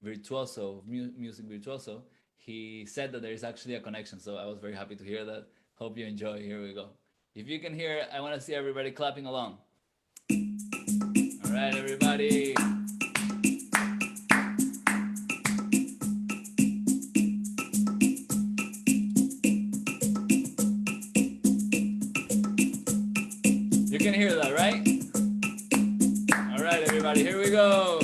[SPEAKER 2] virtuoso, music virtuoso, he said that there is actually a connection. So I was very happy to hear that. Hope you enjoy. Here we go. If you can hear, I want to see everybody clapping along. All right, everybody. You can hear that, right? All right, everybody, here we go.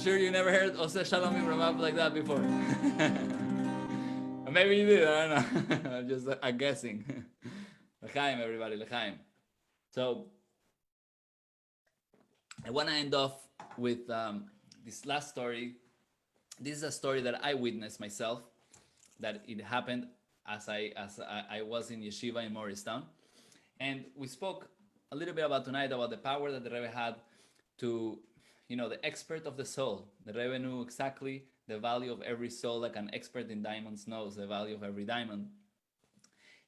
[SPEAKER 2] sure you never heard Ose Shalom Imramav like that before. Maybe you did, I don't know. I'm just guessing. L'chaim, everybody, l'chaim. So, I want to end off with this last story. This is a story that I witnessed myself, that it happened as I was in yeshiva in Morristown. And we spoke a little bit about tonight about the power that the Rebbe had to, the expert of the soul. The Rebbe knew exactly the value of every soul, like an expert in diamonds knows the value of every diamond.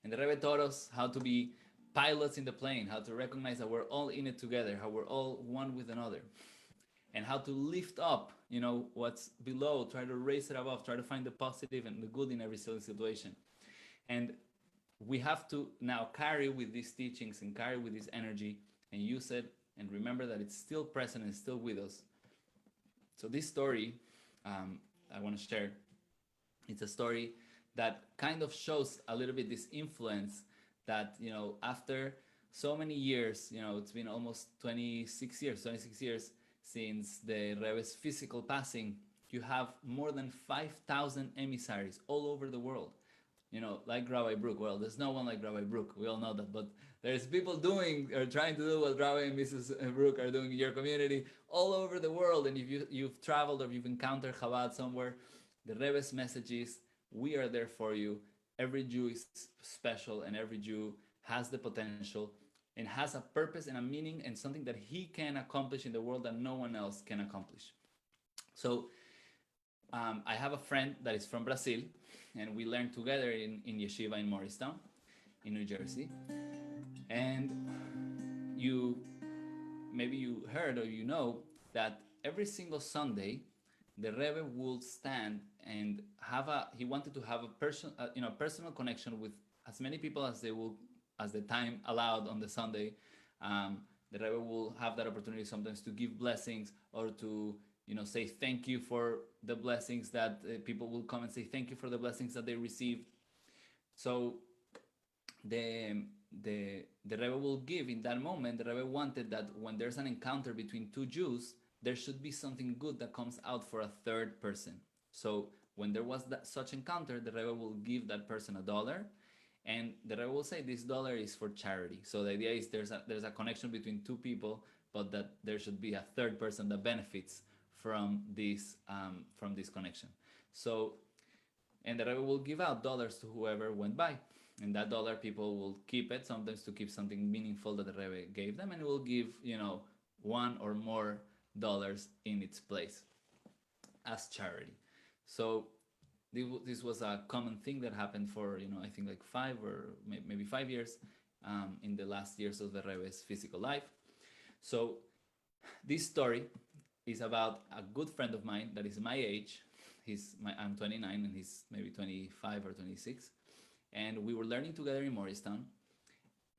[SPEAKER 2] And the Rebbe taught us how to be pilots in the plane, how to recognize that we're all in it together, how we're all one with another, and how to lift up, what's below, try to raise it above, try to find the positive and the good in every single situation. And we have to now carry with these teachings and carry with this energy and use it and remember that it's still present and still with us. So this story I want to share, it's a story that kind of shows a little bit this influence that, after so many years, it's been almost 26 years since the Rebbe's physical passing. You have more than 5,000 emissaries all over the world. Like Rabbi Brook. Well, there's no one like Rabbi Brook. We all know that. But there's people doing or trying to do what Rabbi and Mrs. Brook are doing in your community all over the world. And if you've traveled or you've encountered Chabad somewhere, the Rebbe's message is, we are there for you. Every Jew is special and every Jew has the potential and has a purpose and a meaning and something that he can accomplish in the world that no one else can accomplish. So I have a friend that is from Brazil, and we learned together in yeshiva in Morristown, in New Jersey. And maybe you heard or that every single Sunday, the Rebbe would stand and he wanted to have a personal connection with as many people as the time allowed on the Sunday. The Rebbe will have that opportunity sometimes to give blessings or to say thank you for the blessings that people will come and say thank you for the blessings that they received. So the Rebbe will give in that moment. The Rebbe wanted that when there's an encounter between two Jews, there should be something good that comes out for a third person. So when there was such encounter, the Rebbe will give that person $1, and the Rebbe will say this $1 is for charity. So the idea is there's a connection between two people, but that there should be a third person that benefits from this connection. So, and the Rebbe will give out dollars to whoever went by, and that $1 people will keep it, sometimes to keep something meaningful that the Rebbe gave them, and will give one or more dollars in its place as charity. So this was a common thing that happened for I think like 5 or maybe 5 years in the last years of the Rebbe's physical life. So this story is about a good friend of mine that is my age. I'm 29 and he's maybe 25 or 26, and we were learning together in Morristown.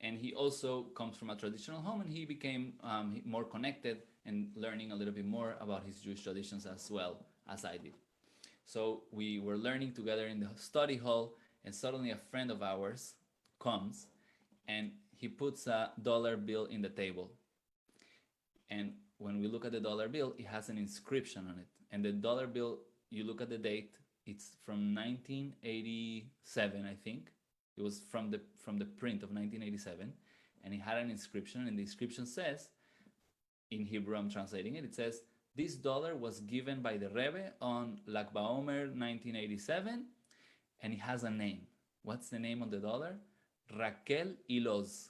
[SPEAKER 2] And he also comes from a traditional home, and he became more connected and learning a little bit more about his Jewish traditions as well as I did. So we were learning together in the study hall, and suddenly a friend of ours comes and he puts a dollar bill in the table. And when we look at the dollar bill, it has an inscription on it. And the dollar bill, you look at the date, it's from 1987, I think. It was from the print of 1987, and it had an inscription, and the inscription says, in Hebrew I'm translating it, it says, this dollar was given by the Rebbe on Lag BaOmer 1987, and it has a name. What's the name of the dollar? Raquel Iloz.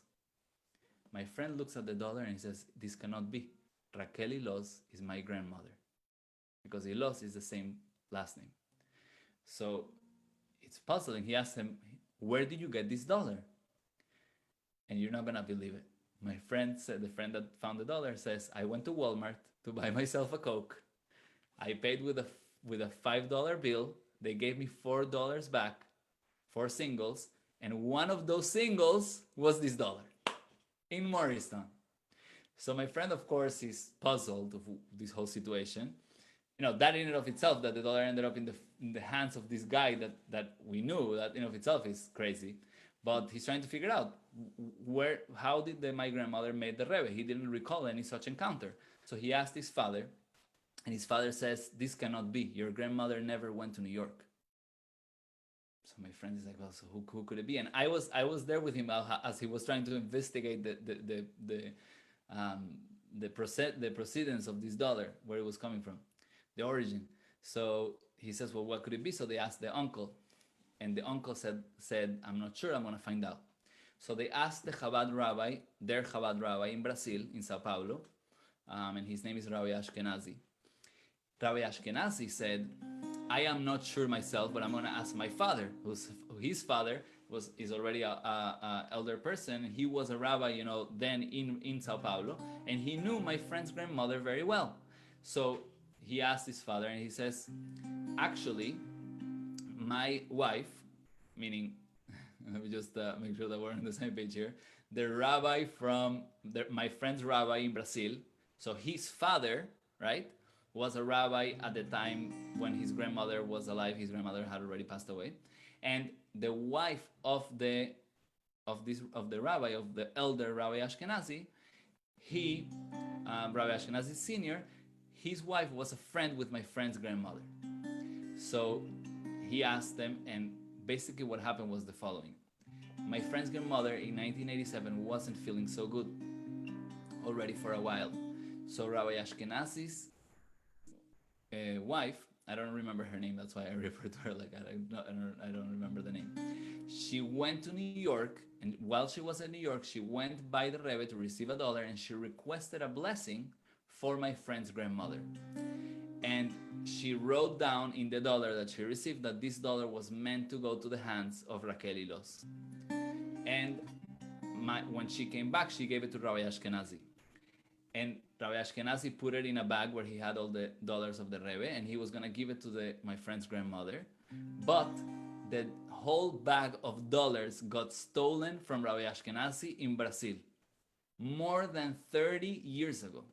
[SPEAKER 2] My friend looks at the dollar and he says, this cannot be. Raquel Iloz is my grandmother, because Iloz is the same last name. So it's puzzling. He asked him, where did you get this dollar? And you're not gonna believe it. My friend said, the friend that found the dollar says, I went to Walmart to buy myself a Coke. I paid with a $5 bill. They gave me $4 back, 4 singles, and one of those singles was this dollar in Morristown. So my friend, of course, is puzzled of this whole situation. That in and of itself, that the dollar ended up in the hands of this guy that we knew, that in and of itself is crazy. But he's trying to figure out how did my grandmother meet the Rebbe? He didn't recall any such encounter. So he asked his father, And his father says, this cannot be. Your grandmother never went to New York. So my friend is like, well, so who could it be? And I was there with him as he was trying to investigate the proceedings of this dollar, where it was coming from, the origin. So he says, well, what could it be? So they asked the uncle, and the uncle said, I'm not sure, I'm going to find out. So they asked the Chabad rabbi, their Chabad rabbi in Brazil, in Sao Paulo, and his name is Rabbi Ashkenazi. Rabbi Ashkenazi said, I am not sure myself, but I'm going to ask my father, his father is already a elder person. He was a rabbi, then in Sao Paulo, and he knew my friend's grandmother very well. So he asked his father, and he says, actually, my wife, meaning, let me just make sure that we're on the same page here, the rabbi my friend's rabbi in Brazil, so his father, right, was a rabbi at the time when his grandmother was alive. His grandmother had already passed away, and the wife of the rabbi, of the elder Rabbi Ashkenazi, Rabbi Ashkenazi Senior, his wife was a friend with my friend's grandmother. So he asked them, and basically what happened was the following. My friend's grandmother in 1987 wasn't feeling so good already for a while. So Rabbi Ashkenazi's wife, I don't remember her name, that's why I refer to her like that. I don't remember the name. She went to New York, and while she was in New York, she went by the Rebbe to receive a dollar, and she requested a blessing for my friend's grandmother. And she wrote down in the dollar that she received that this dollar was meant to go to the hands of Raquel Ilos. And when she came back, she gave it to Rabbi Ashkenazi. And Rabbi Ashkenazi put it in a bag where he had all the dollars of the Rebbe, and he was going to give it to my friend's grandmother. But the whole bag of dollars got stolen from Rabbi Ashkenazi in Brazil more than 30 years ago.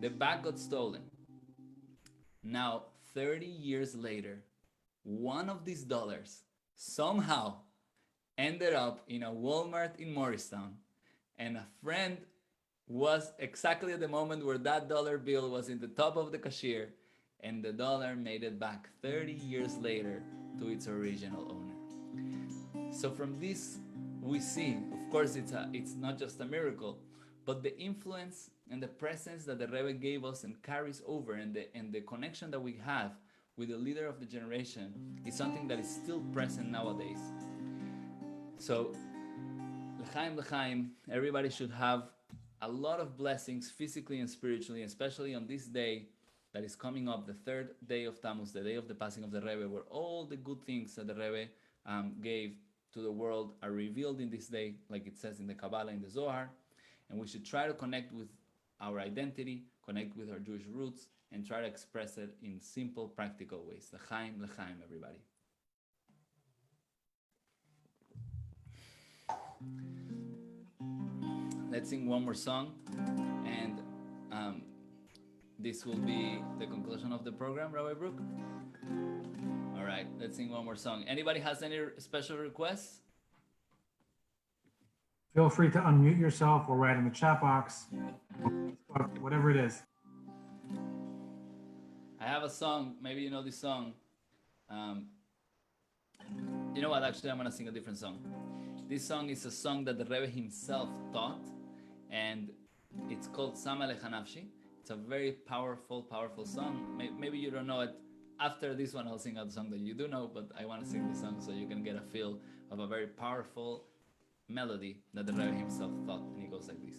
[SPEAKER 2] The bag got stolen. Now, 30 years later, one of these dollars somehow ended up in a Walmart in Morristown, and a friend was exactly at the moment where that dollar bill was in the top of the cashier, and the dollar made it back 30 years later to its original owner. So from this, we see, of course, it's not just a miracle, but the influence and the presence that the Rebbe gave us and carries over, and the connection that we have with the leader of the generation is something that is still present nowadays. So, l'chaim, l'chaim, everybody should have a lot of blessings physically and spiritually, especially on this day that is coming up, the third day of Tammuz, the day of the passing of the Rebbe, where all the good things that the Rebbe gave to the world are revealed in this day, like it says in the Kabbalah, in the Zohar. And we should try to connect with our identity, connect with our Jewish roots, and try to express it in simple, practical ways. L'chaim, l'chaim, everybody. Let's sing one more song, and this will be the conclusion of the program, Rabbi Brook. All right, let's sing one more song. Anybody has any special requests?
[SPEAKER 1] Feel free to unmute yourself or write in the chat box, whatever it is.
[SPEAKER 2] I have a song. Maybe you know this song. You know what? Actually, I'm going to sing a different song. This song is a song that the Rebbe himself taught, and it's called Sama Lecha Nafshi. It's a very powerful, powerful song. Maybe you don't know it. After this one, I'll sing a song that you do know, but I want to sing this song so you can get a feel of a very powerful melody that the Rebbe himself taught, and it goes like this.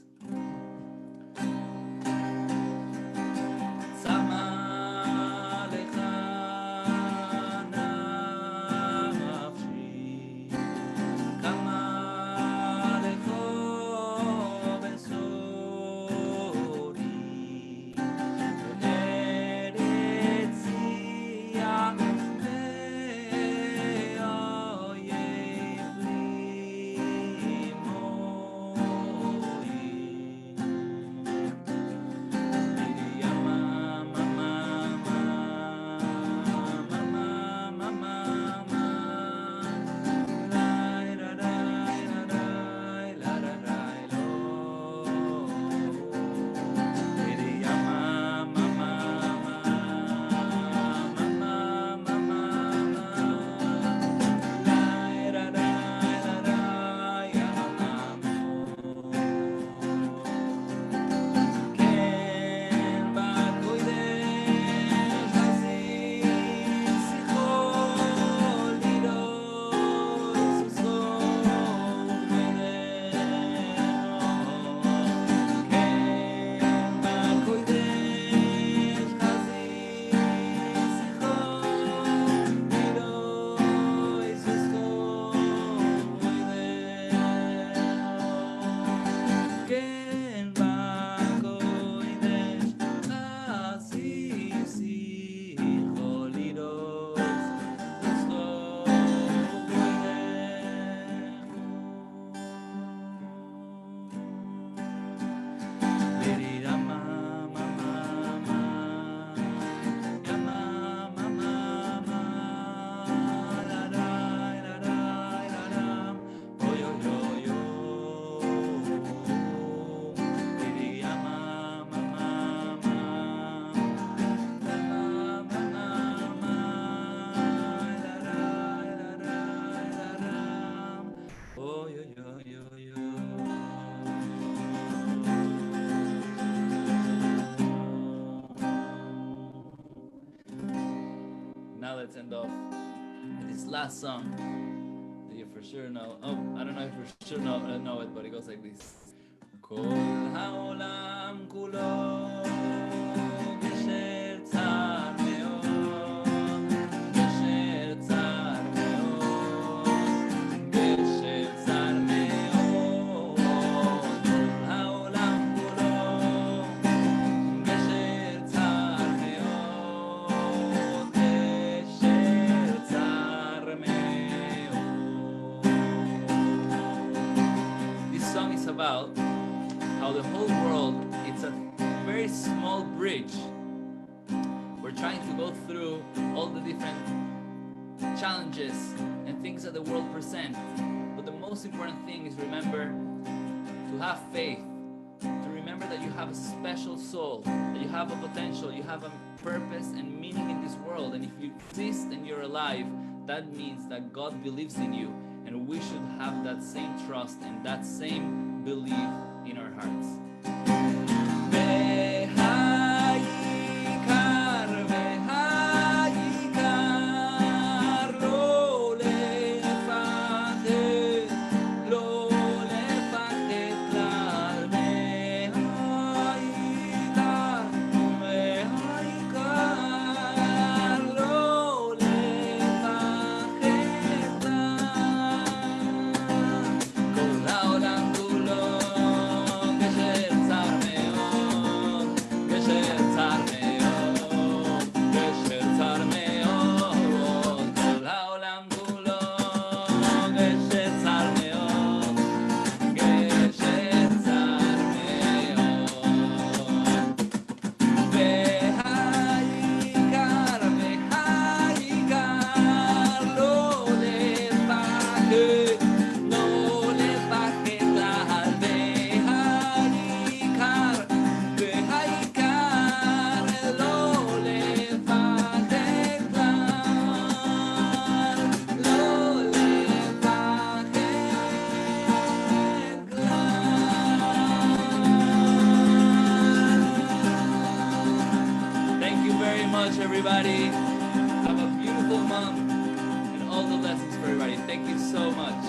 [SPEAKER 2] let's end off with this last song that you for sure know. Oh, I don't know if you for sure know it, but it goes like this. כל העולם כולו גשר צר מאוד, גשר צר מאוד, גשר צר מאוד. כל העולם כולו גשר צר מאוד, גשר צר מאוד. This song is about how the whole world, it's a very small bridge. We're trying to go through all the different challenges and things that the world presents. But the most important thing is remember to have faith, to remember that you have a special soul, that you have a potential, you have a purpose and meaning in this world. And if you exist and you're alive, that means that God believes in you. And we should have that same trust and that same belief in our hearts. Everybody, have a beautiful month and all the lessons for everybody. Thank you so much.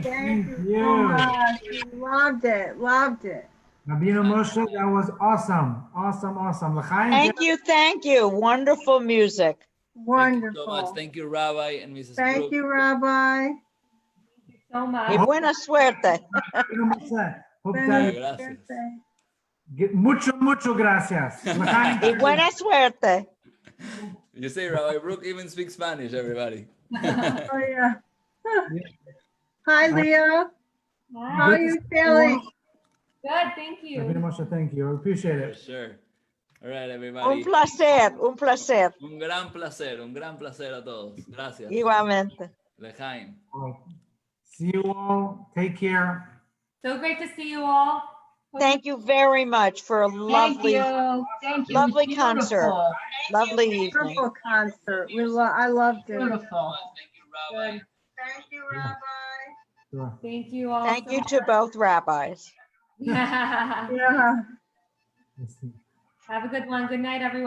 [SPEAKER 1] Thank you.
[SPEAKER 3] So much. Loved it. Loved it.
[SPEAKER 1] Rabbi Moshe, that was awesome. Awesome. L'chaim.
[SPEAKER 4] Thank you. Wonderful music.
[SPEAKER 3] Wonderful.
[SPEAKER 2] Thank you so much. Thank you, Rabbi and Mrs.
[SPEAKER 3] Thank
[SPEAKER 2] Brooke.
[SPEAKER 3] you, Rabbi.
[SPEAKER 5] So much.
[SPEAKER 4] Y buena suerte.
[SPEAKER 1] Hope
[SPEAKER 3] Thank
[SPEAKER 1] that-
[SPEAKER 2] Gracias.
[SPEAKER 1] Mucho gracias. L'chaim.
[SPEAKER 4] Y buena suerte.
[SPEAKER 2] You say Rabbi Brooke even speaks Spanish, everybody.
[SPEAKER 3] Oh, yeah. Hi, Leah. How are
[SPEAKER 5] Hi.
[SPEAKER 3] you feeling?
[SPEAKER 5] Good, thank
[SPEAKER 1] Rabbi
[SPEAKER 5] you.
[SPEAKER 1] Moshe, thank you. I appreciate
[SPEAKER 2] For
[SPEAKER 1] it.
[SPEAKER 2] sure. All right,
[SPEAKER 4] Un
[SPEAKER 2] everybody.
[SPEAKER 4] placer, un placer.
[SPEAKER 2] Un gran placer a todos. Gracias.
[SPEAKER 4] Igualmente.
[SPEAKER 2] L'chaim.
[SPEAKER 1] See you all. Take care.
[SPEAKER 5] So great to see you all.
[SPEAKER 4] Thank you very much for a lovely,
[SPEAKER 6] Thank you.
[SPEAKER 4] lovely
[SPEAKER 6] It was
[SPEAKER 4] concert.
[SPEAKER 6] beautiful.
[SPEAKER 4] lovely evening.
[SPEAKER 3] Beautiful concert. I loved it.
[SPEAKER 6] Beautiful.
[SPEAKER 2] Thank you, Rabbi.
[SPEAKER 5] Good.
[SPEAKER 3] Thank you, Rabbi.
[SPEAKER 1] Sure.
[SPEAKER 5] Thank you all.
[SPEAKER 4] Thank
[SPEAKER 5] so
[SPEAKER 4] you to both rabbis.
[SPEAKER 5] much.
[SPEAKER 3] Yeah.
[SPEAKER 1] Let's see.
[SPEAKER 5] Have a good one. Good night, everyone.